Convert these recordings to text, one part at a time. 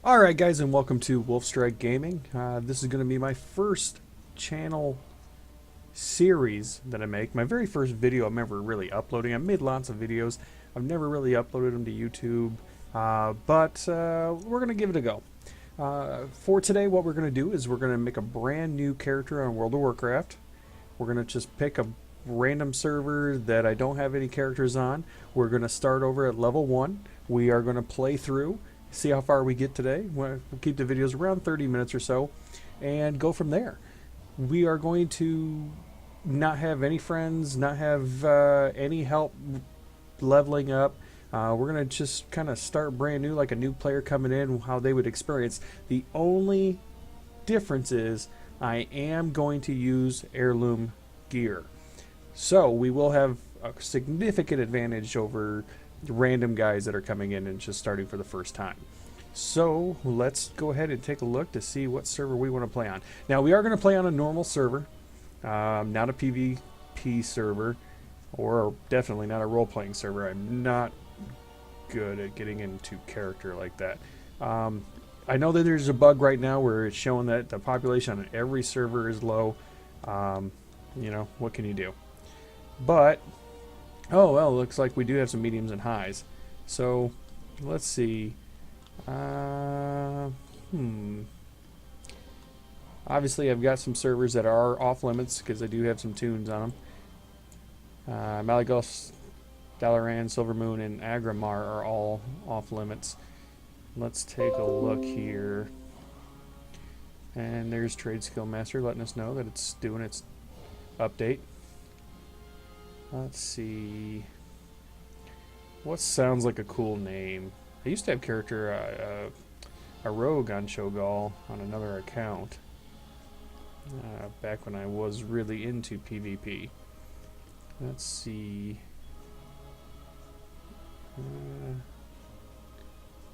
Alright guys, and welcome to Wolfstrike Gaming. This is going to be my first channel series that I make. My very first video I'm ever really uploading. I've made lots of videos. I've never really uploaded them to YouTube, but we're going to give it a go. For today, what we're going to do is we're going to make a brand new character on World of Warcraft. We're going to just pick a random server that I don't have any characters on. We're going to start over at level 1. We are going to play through, see how far we get today. We'll keep the videos around 30 minutes or so and go from there. We are going to not have any friends, not have any help leveling up. We're going to just kind of start brand new, like a new player coming in, how they would experience. The only difference is I am going to use heirloom gear. So we will have a significant advantage over random guys that are coming in and just starting for the first time. So let's go ahead and take a look to see what server we want to play on. Now we are going to play on a normal server, not a PvP server, or definitely not a role-playing server. I'm not good at getting into character like that. I know that there's a bug right now where it's showing that the population on every server is low. You know, what can you do? But, oh well, looks like we do have some mediums and highs. So, let's see. Obviously, I've got some servers that are off limits because I do have some tunes on them. Malagos, Dalaran, Silvermoon, and Agrimar are all off limits. Let's take a look here. And there's Trade Skill Master letting us know that it's doing its update. Let's see. What sounds like a cool name? I used to have character a rogue on Shogal on another account back when I was really into PvP. Let's see.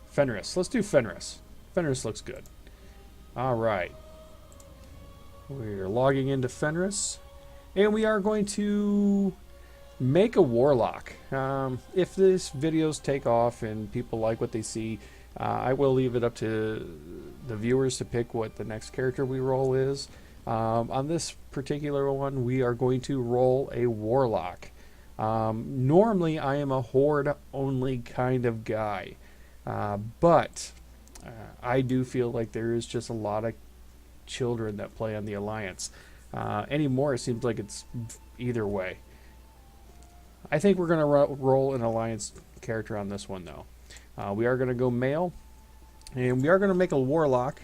Fenris. Let's do Fenris. Fenris looks good. Alright. We're logging into Fenris. And we are going to make a warlock. If this videos take off and people like what they see, I will leave it up to the viewers to pick what the next character we roll is. On this particular one, we are going to roll a warlock. Normally, I am a horde only kind of guy, but I do feel like there is just a lot of children that play on the Alliance. Anymore, it seems like it's either way. I think we're going to roll an Alliance character on this one, though. We are going to go male, and we are going to make a warlock.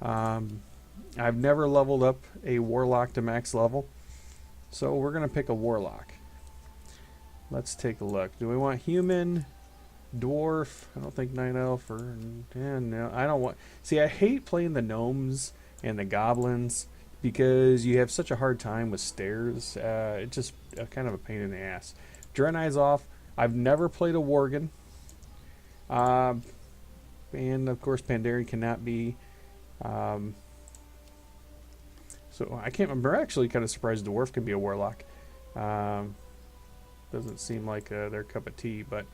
I've never leveled up a warlock to max level, so we're going to pick a warlock. Let's take a look. Do we want human, dwarf? I don't think night elf or no. I don't want. See, I hate playing the gnomes and the goblins because you have such a hard time with stairs. It's just kind of a pain in the ass. Draenei's off. I've never played a Worgen. And of course Pandaren cannot be. So I can't remember. Actually kind of surprised Dwarf can be a warlock. Doesn't seem like their cup of tea, but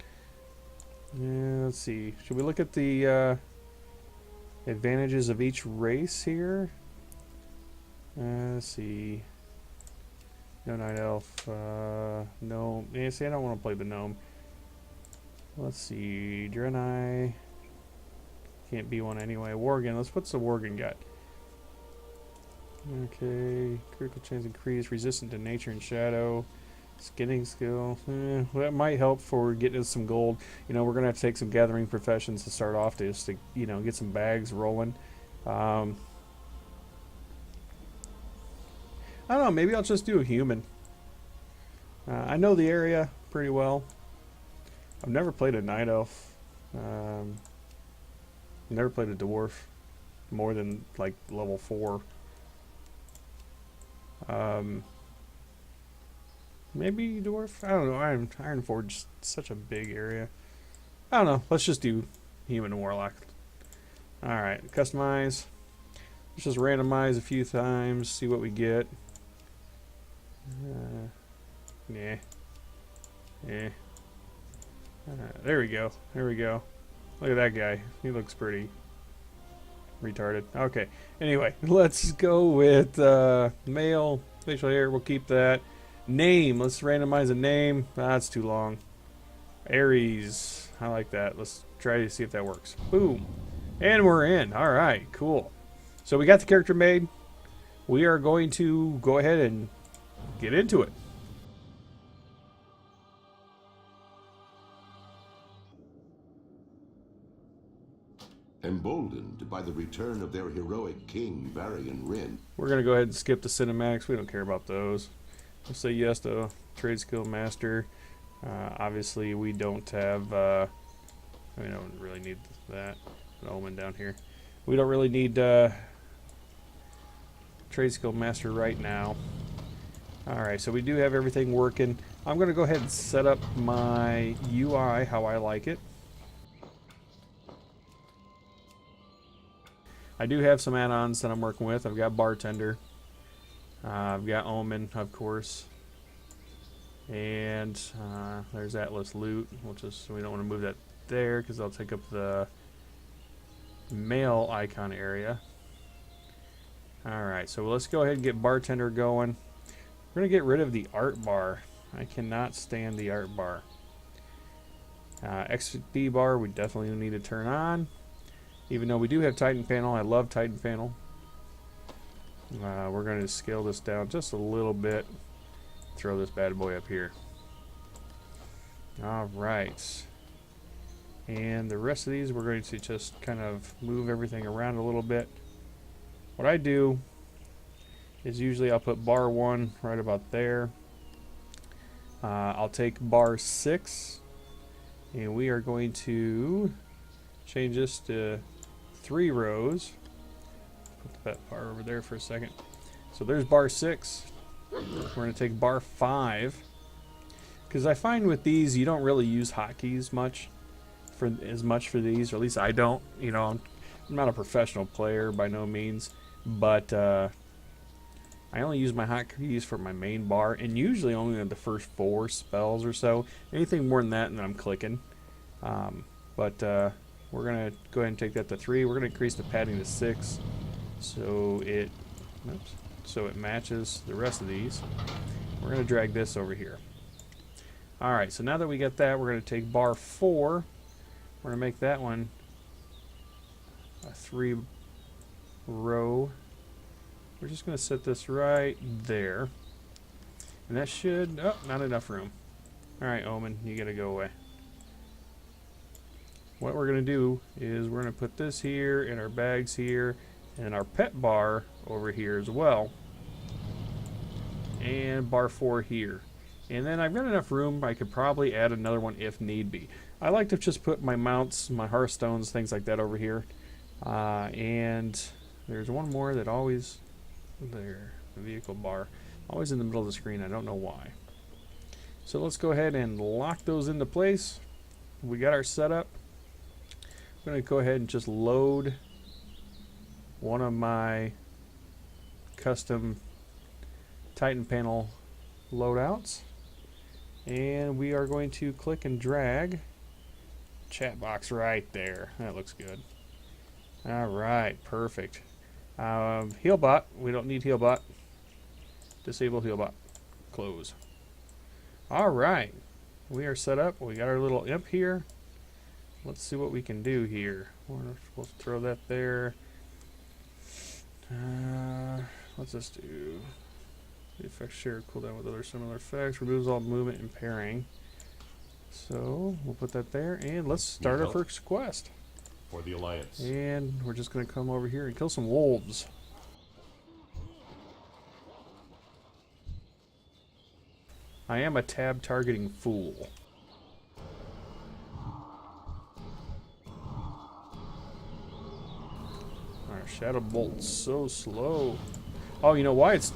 yeah, let's see. Should we look at the advantages of each race here? Let's see. No night elf. No. Yeah, see, I don't want to play the gnome. Let's see. Draenei. Can't be one anyway. Worgen. What's the Worgen got? Okay. Critical chance increase. Resistant to nature and shadow. Skinning skill. Well, that might help for getting us some gold. You know, we're going to have to take some gathering professions to start off just to, you know, get some bags rolling. I don't know, maybe I'll just do a human. I know the area pretty well. I've never played a night elf. Never played a dwarf more than like level 4. Maybe dwarf? I don't know. Ironforge's such a big area. I don't know. Let's just do human warlock. Alright, customize. Let's just randomize a few times, see what we get. Yeah. There we go. There we go. Look at that guy. He looks pretty. retarded. Okay. Anyway, let's go with male, facial hair. We'll keep that. Name. Let's randomize a name. That's too long. Aries. I like that. Let's try to see if that works. Boom. And we're in. All right. Cool. So we got the character made. We are going to go ahead and get into it. Emboldened by the return of their heroic king, Varian Wrynn. We're going to go ahead and skip the cinematics. We don't care about those. We'll say yes to Trade Skill Master. Obviously, we don't have... we don't really need that. An Omen down here. We don't really need Trade Skill Master right now. Alright, so we do have everything working. I'm going to go ahead and set up my UI how I like it. I do have some add-ons that I'm working with. I've got Bartender. I've got Omen, of course. And there's Atlas Loot, which is, we don't want to move that there because I'll take up the mail icon area. Alright, so let's go ahead and get Bartender going. We're going to get rid of the art bar. I cannot stand the art bar. XP bar we definitely need to turn on. Even though we do have Titan Panel, I love Titan Panel. We're going to scale this down just a little bit. Throw this bad boy up here. Alright. And the rest of these we're going to just kind of move everything around a little bit. What I do is usually I'll put bar 1 right about there. I'll take bar 6 and we are going to change this to 3 rows. Put that bar over there for a second. So there's bar 6. We're going to take bar 5. Because I find with these you don't really use hotkeys much for these, or at least I don't. You know, I'm not a professional player by no means, but I only use my hotkeys for my main bar, and usually only the first 4 spells or so. Anything more than that, and then I'm clicking. We're going to go ahead and take that to 3. We're going to increase the padding to 6 so it matches the rest of these. We're going to drag this over here. Alright, so now that we got that, we're going to take bar 4. We're going to make that one a 3 row. We're just going to set this right there. And that should... oh, not enough room. Alright, Omen, you got to go away. What we're going to do is we're going to put this here, and our bags here, and our pet bar over here as well. And bar 4 here. And then I've got enough room, I could probably add another one if need be. I like to just put my mounts, my hearthstones, things like that over here. And there's one more that always... there, the vehicle bar. Always in the middle of the screen, I don't know why. So let's go ahead and lock those into place. We got our setup. I'm going to go ahead and just load one of my custom Titan Panel loadouts. And we are going to click and drag chat box right there. That looks good. Alright, perfect. Healbot, we don't need Healbot. Disable Healbot. Close. Alright, we are set up. We got our little imp here. Let's see what we can do here. We'll throw that there. Let's just do the effects share cooldown with other similar effects. Removes all movement and pairing. So we'll put that there, and let's start our first quest For the Alliance. And we're just going to come over here and kill some wolves. I am a tab targeting fool. Our Shadow Bolt's so slow. Oh, you know why it's...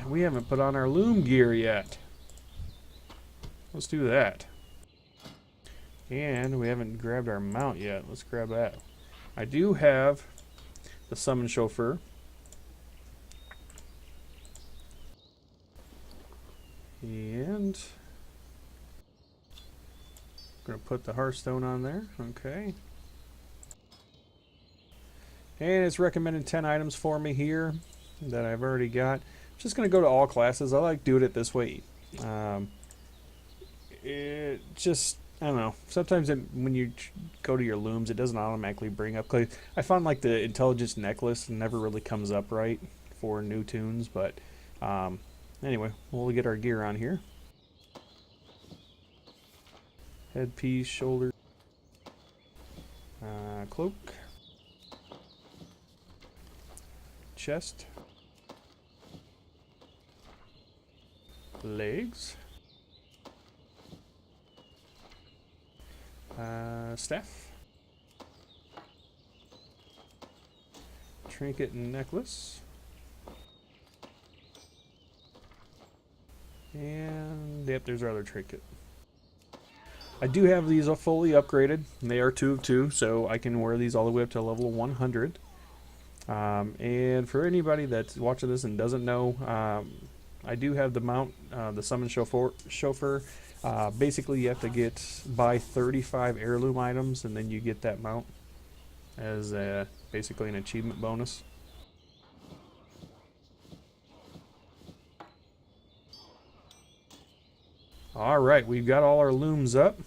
we haven't put on our loom gear yet. Let's do that. And we haven't grabbed our mount yet. Let's grab that. I do have the Summon Chauffeur. And I'm going to put the Hearthstone on there. Okay. And it's recommended 10 items for me here that I've already got. Just going to go to all classes. I like doing it this way. It just, I don't know. Sometimes when you go to your looms, it doesn't automatically bring up. I found like the intelligence necklace never really comes up right for new tunes. But anyway, we'll get our gear on here. Headpiece, shoulder, cloak, chest, legs, staff, trinket and necklace, and yep, there's our other trinket. I do have these fully upgraded. They are 2 of 2, so I can wear these all the way up to level 100. And for anybody that's watching this and doesn't know, I do have the mount, the summon chauffeur. Basically, you have to buy 35 heirloom items, and then you get that mount as basically an achievement bonus. Alright, we've got all our looms up.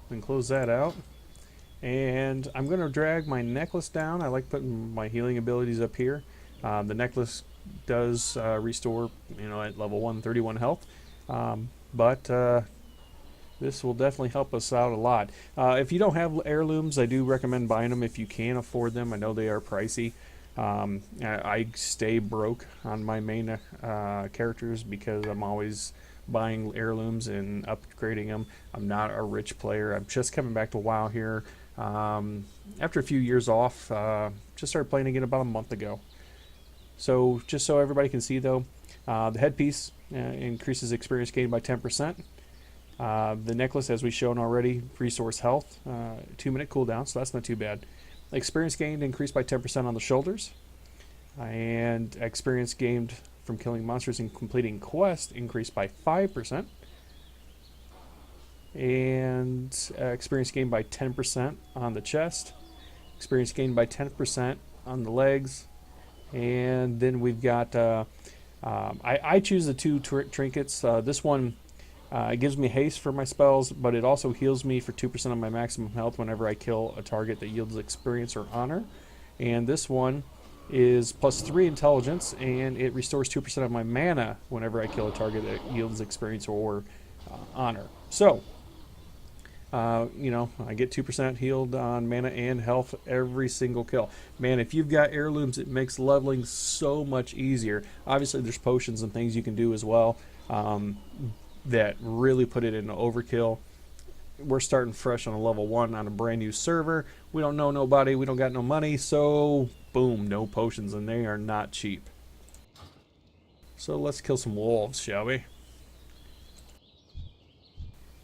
We can close that out. And I'm going to drag my necklace down. I like putting my healing abilities up here. The necklace does restore, at level 1, 31 health. But this will definitely help us out a lot. If you don't have heirlooms, I do recommend buying them if you can afford them. I know they are pricey. I stay broke on my main characters because I'm always buying heirlooms and upgrading them. I'm not a rich player. I'm just coming back to WoW here after a few years off. Just started playing again about a month ago. So just so everybody can see though, the headpiece increases experience gain by 10%. The necklace, as we've shown already, restores health, 2-minute cooldown, so that's not too bad. Experience gained increased by 10% on the shoulders, and experience gained from killing monsters and completing quests increased by 5%, and experience gained by 10% on the chest, experience gained by 10% on the legs, and then we've got I choose the 2 trinkets. This one it gives me haste for my spells, but it also heals me for 2% of my maximum health whenever I kill a target that yields experience or honor. And this one is plus 3 intelligence, and it restores 2% of my mana whenever I kill a target that yields experience or honor. So, I get 2% healed on mana and health every single kill. Man, if you've got heirlooms, it makes leveling so much easier. Obviously, there's potions and things you can do as well that really put it into overkill. We're starting fresh on a level 1 on a brand new server. We don't know nobody. We don't got no money. So, boom, no potions, and they are not cheap. So let's kill some wolves, shall we?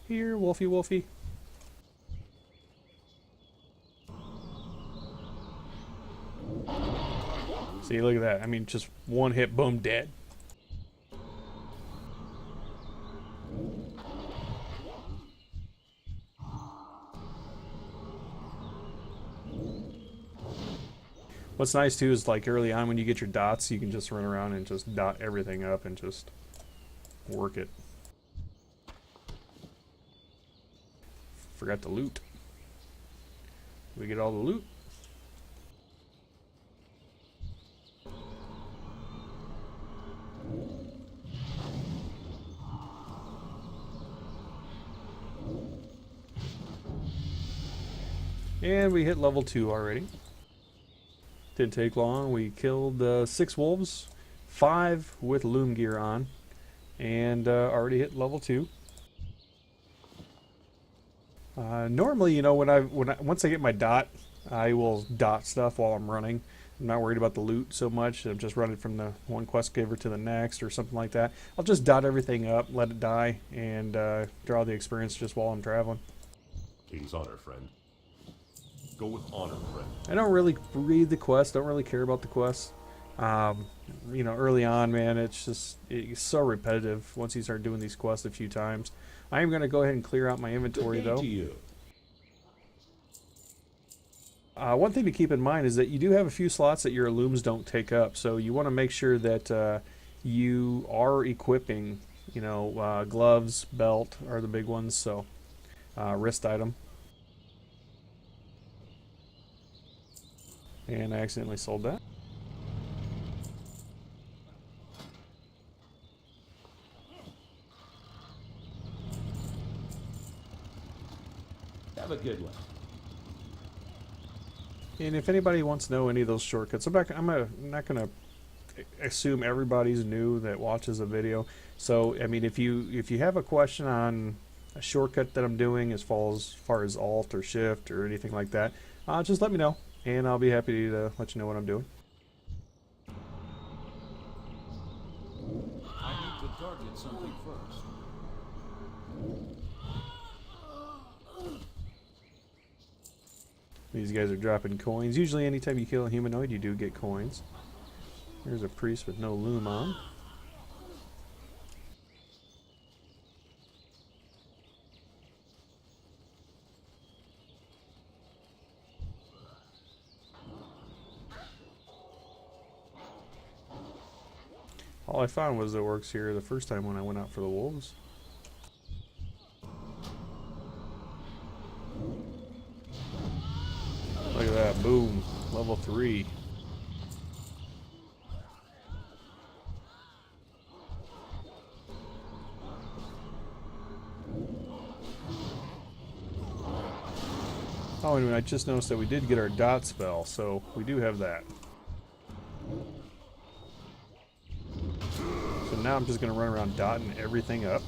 Here, wolfie, wolfie. See, look at that. I mean, just one hit, boom, dead. What's nice too is like early on when you get your dots, you can just run around and just dot everything up and just work it. Forgot to loot. We get all the loot. And we hit level 2 already. Didn't take long. We killed 6 wolves, 5 with loom gear on, and already hit level 2. Normally, once I get my dot, I will dot stuff while I'm running. I'm not worried about the loot so much. I'm just running from the one quest giver to the next or something like that. I'll just dot everything up, let it die, and draw the experience just while I'm traveling. King's honor, friend. Go with honor, friend. I don't really read the quest. Don't really care about the quest. Early on, man, it's so repetitive once you start doing these quests a few times. I am going to go ahead and clear out my inventory, though. To you. One thing to keep in mind is that you do have a few slots that your looms don't take up, so you want to make sure that you are equipping, gloves, belt are the big ones, so wrist item. And I accidentally sold that. Have a good one. And if anybody wants to know any of those shortcuts, I'm not going to assume everybody's new that watches the video. So, I mean, if you have a question on a shortcut that I'm doing as far as Alt or Shift or anything like that, just let me know, and I'll be happy to let you know what I'm doing. I need to target something first. These guys are dropping coins. Usually anytime you kill a humanoid, you do get coins. There's a priest with no loom on. All I found was the orcs here the first time when I went out for the wolves. Look at that, boom, level 3. Oh, and I just noticed that we did get our dot spell, so we do have that. So now I'm just going to run around dotting everything up.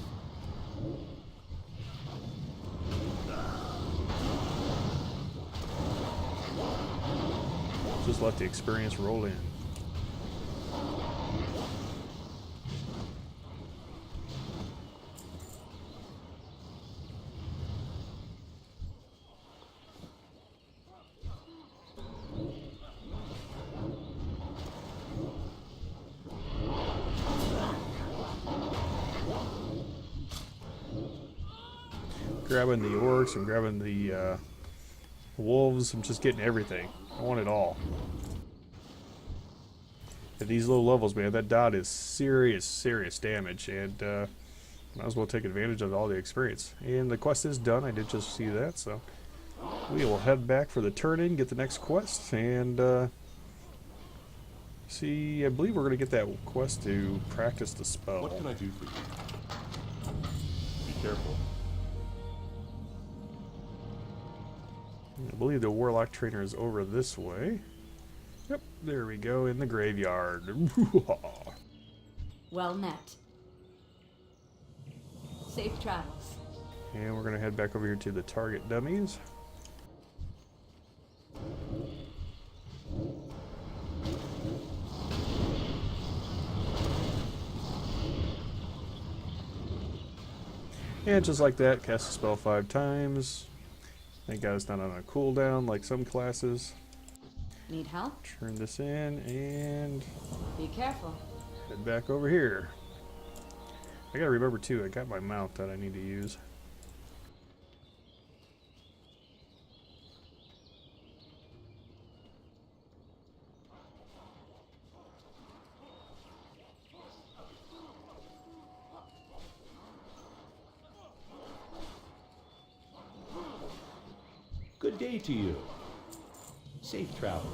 Just let the experience roll in. Grabbing the orcs, I'm grabbing the wolves, I'm just getting everything. I want it all. At these low levels, man, that dot is serious damage, and might as well take advantage of all the experience. And the quest is done, I did just see that, so we will head back for the turn-in, get the next quest, and see, I believe we're going to get that quest to practice the spell. What can I do for you? Be careful. I believe the warlock trainer is over this way. Yep, there we go, in the graveyard. Well met. Safe travels. And we're going to head back over here to the target dummies. And just like that, cast a spell 5 times. Thank God it's not on a cooldown like some classes. Need help? Turn this in and Be careful. head back over here. I gotta remember too, I got my mount that I need to use. Good day to you. Safe travels.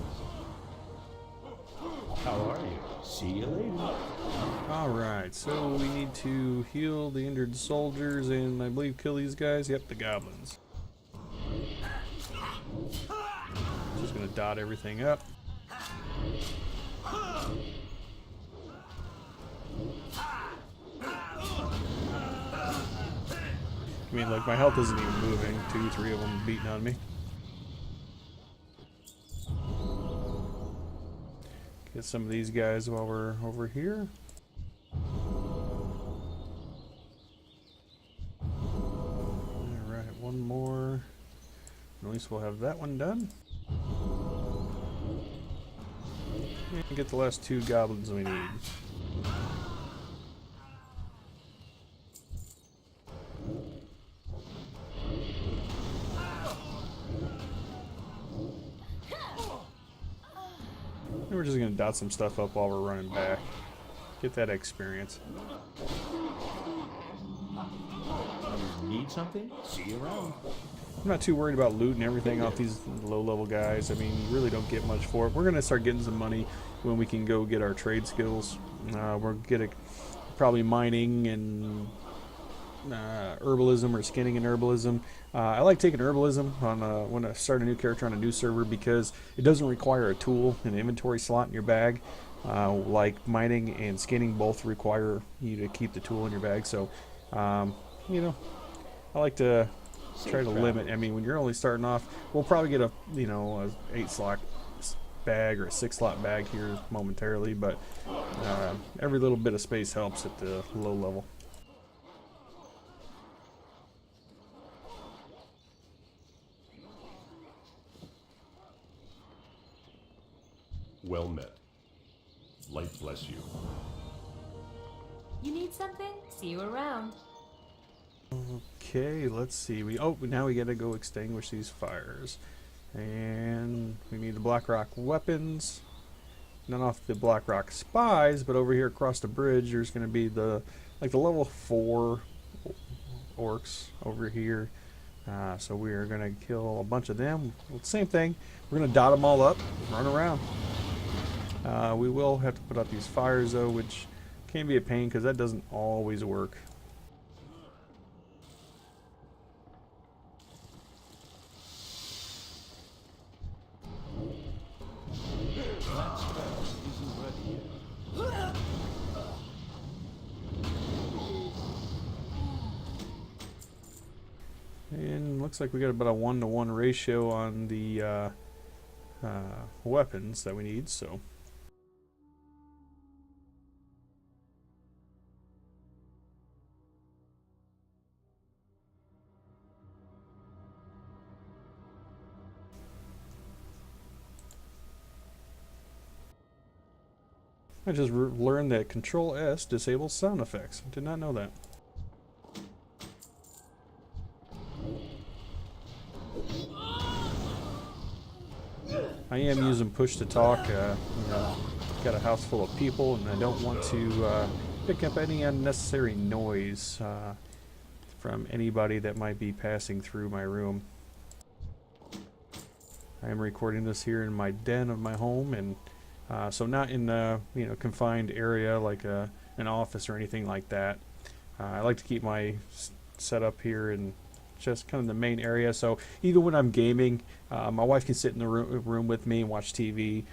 How are you? See you later. Alright, so we need to heal the injured soldiers and I believe kill these guys. Yep, the goblins. Just gonna dot everything up. I mean, like, my health isn't even moving. 2, 3 of them beating on me. Get some of these guys while we're over here. Alright, one more. At least we'll have that one done. And get the last 2 goblins we need. And we're just gonna dot some stuff up while we're running back. Get that experience. You need something? See you around. I'm not too worried about looting everything off these low-level guys. I mean, you really don't get much for it. We're gonna start getting some money when we can go get our trade skills. We're getting probably mining and herbalism or skinning and herbalism. I like taking herbalism on when I start a new character on a new server because it doesn't require a tool, an inventory slot in your bag. Like mining and skinning both require you to keep the tool in your bag. So, you know, I like to try to limit. I mean, when you're only starting off, we'll probably get a 8-slot bag or a 6-slot bag here momentarily, but every little bit of space helps at the low level. Well met. Light bless you. You need something? See you around. Okay, let's see. Now we gotta go extinguish these fires. And we need the Blackrock weapons. Not off the Blackrock spies, but over here across the bridge there's gonna be the level 4 orcs over here. So we are gonna kill a bunch of them. Well, same thing. We're gonna dot them all up, run around. We will have to put out these fires though, which can be a pain because that doesn't always work. That spell isn't ready yet. And looks like we got about a 1-to-1 ratio on the weapons that we need, so. I just learned that Control S disables sound effects. Did not know that. I am using push to talk. Got a house full of people, and I don't want to pick up any unnecessary noise from anybody that might be passing through my room. I am recording this here in my den of my home, and so not in a confined area like an office or anything like that. I like to keep my setup here in just kind of the main area, so even when I'm gaming, my wife can sit in the room with me and watch TV.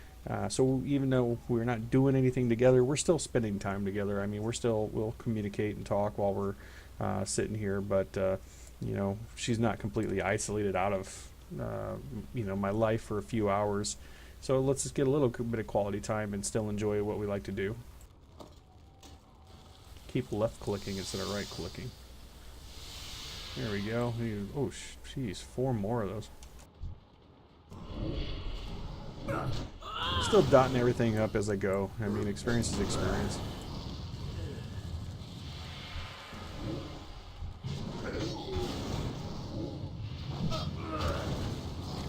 So even though we're not doing anything together, we're still spending time together. I mean, we'll communicate and talk while we're sitting here, but she's not completely isolated out of my life for a few hours. So let's just get a little bit of quality time and still enjoy what we like to do. Keep left clicking instead of right clicking. There we go. Oh, jeez, 4 more of those. Still dotting everything up as I go. I mean, experience is experience.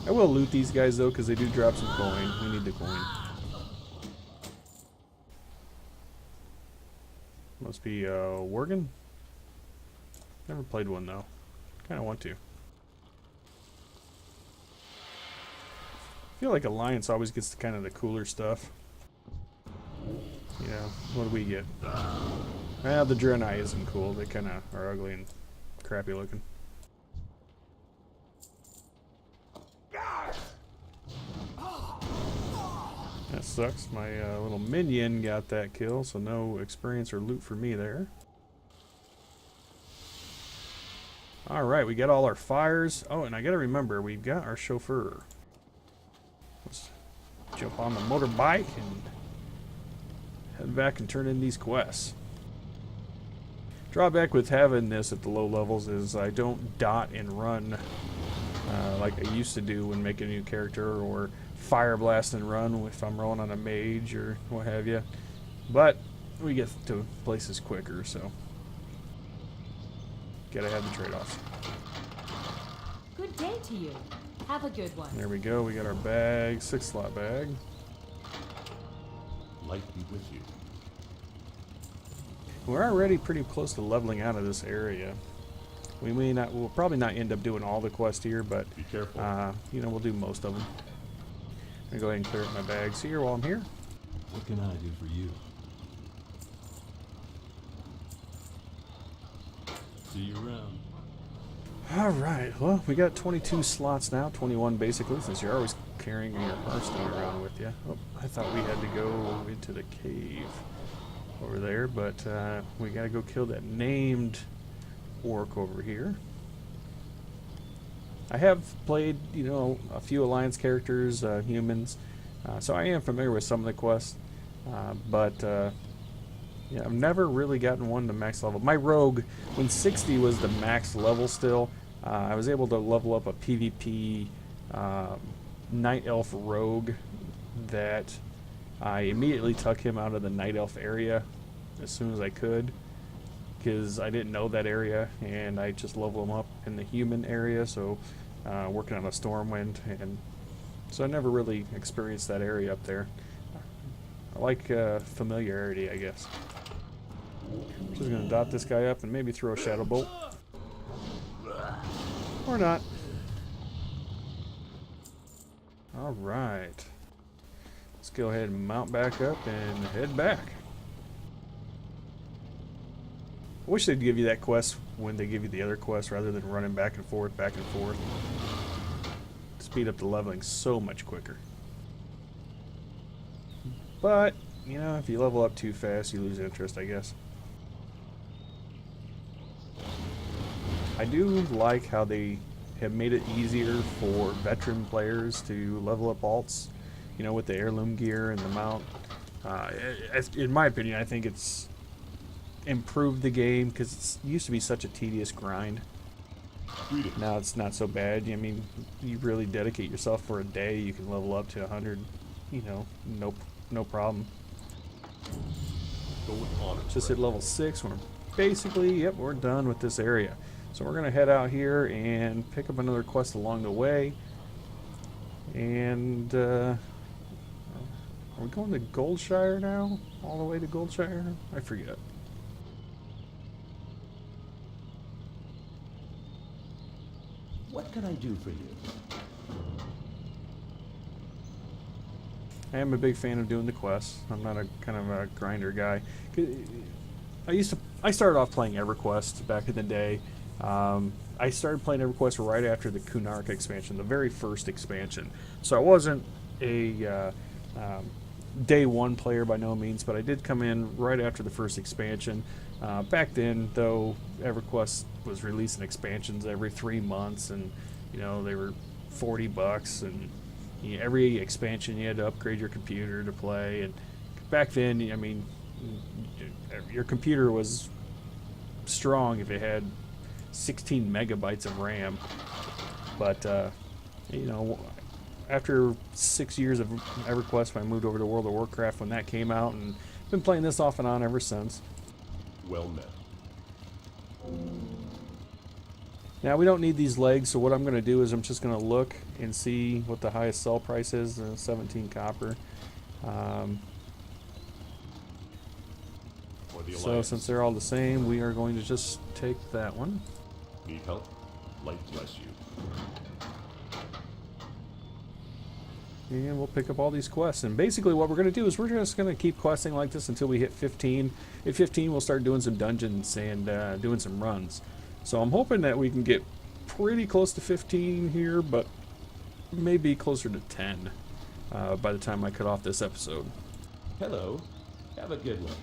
I will loot these guys though, because they do drop some coin. We need the coin. Must be Worgen? Never played one though. Kind of want to. I feel like Alliance always gets the kind of the cooler stuff. What do we get? Well, the Draenei isn't cool. They kind of are ugly and crappy looking. That sucks. My little minion got that kill, so no experience or loot for me there. Alright, we got all our fires. Oh, and I gotta remember, we've got our chauffeur. Let's jump on the motorbike and head back and turn in these quests. Drawback with having this at the low levels is I don't dot and run like I used to do when making a new character, or fire blast and run if I'm rolling on a mage or what have you. But we get to places quicker, so gotta have the trade-offs. Good day to you. Have a good one. There we go. We got our bag, 6-slot bag. Light be with you. We're already pretty close to leveling out of this area. We'll probably not end up doing all the quests here, but Be careful. you know, we'll do most of them. I'm gonna go ahead and clear up my bags here while I'm here. What can I do for you? See you around. Alright, well, we got 22 slots now, 21 basically, since you're always carrying your Hearthstone around with you. Oh, I thought we had to go into the cave over there, but we gotta go kill that named orc over here. I have played, you know, a few Alliance characters, humans, so I am familiar with some of the quests, but yeah, I've never really gotten one to max level. My rogue, when 60 was the max level still, I was able to level up a PvP Night Elf rogue that I immediately took him out of the Night Elf area as soon as I could, because I didn't know that area, and I just leveled him up in the human area, so working on a Stormwind, and so I never really experienced that area up there. I like familiarity, I guess. Just gonna dot this guy up and maybe throw a Shadow Bolt. Or not. Alright. Let's go ahead and mount back up and head back. I wish they'd give you that quest when they give you the other quest rather than running back and forth, back and forth. Speed up the leveling so much quicker. But, you know, if you level up too fast, you lose interest, I guess. I do like how they have made it easier for veteran players to level up alts, you know, with the heirloom gear and the mount. In my opinion, I think it's improved the game because it used to be such a tedious grind. Now it's not so bad. I mean, you really dedicate yourself for a day, you can level up to 100, you know, no problem. Go with honor. Just hit level 6. We're basically, yep, we're done with this area. So we're going to head out here and pick up another quest along the way. And, are we going to Goldshire now? All the way to Goldshire? I forget. What can I do for you? I am a big fan of doing the quests. I'm not a kind of a grinder guy. I started off playing EverQuest back in the day. I started playing EverQuest right after the Kunark expansion, the very first expansion. So I wasn't a day one player by no means, but I did come in right after the first expansion. Back then, though, EverQuest was releasing expansions every 3 months, and you know they were $40, and every expansion you had to upgrade your computer to play. And back then, I mean, your computer was strong if it had 16 megabytes of RAM. But you know, after 6 years of EverQuest, I moved over to World of Warcraft when that came out, and been playing this off and on ever since. Well met. Now we don't need these legs, so what I'm going to do is I'm just going to look and see what the highest sell price is. 17 copper. For the So Alliance. since they're all the same, we are going to just take that one. Need help? Light bless you. And we'll pick up all these quests. And basically what we're going to do is we're just going to keep questing like this until we hit 15. At 15 we'll start doing some dungeons and doing some runs. So I'm hoping that we can get pretty close to 15 here, but maybe closer to 10 by the time I cut off this episode. Hello. Have a good one.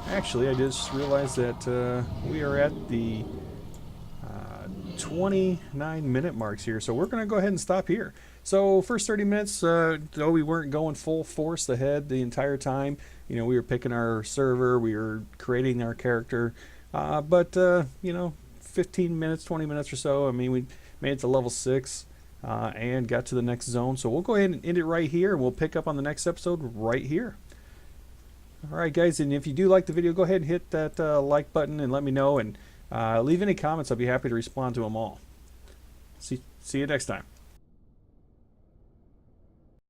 Actually, I just realized that we are at the 29-minute marks here, so we're going to go ahead and stop here. So first 30 minutes, though we weren't going full force ahead the entire time, you know, we were picking our server, we were creating our character, but you know, 15 minutes, 20 minutes or so, I mean, we made it to level 6 and got to the next zone. So we'll go ahead and end it right here, and we'll pick up on the next episode right here. Alright guys, and if you do like the video, go ahead and hit that like button and let me know, and leave any comments. I'll be happy to respond to them all. See you next time.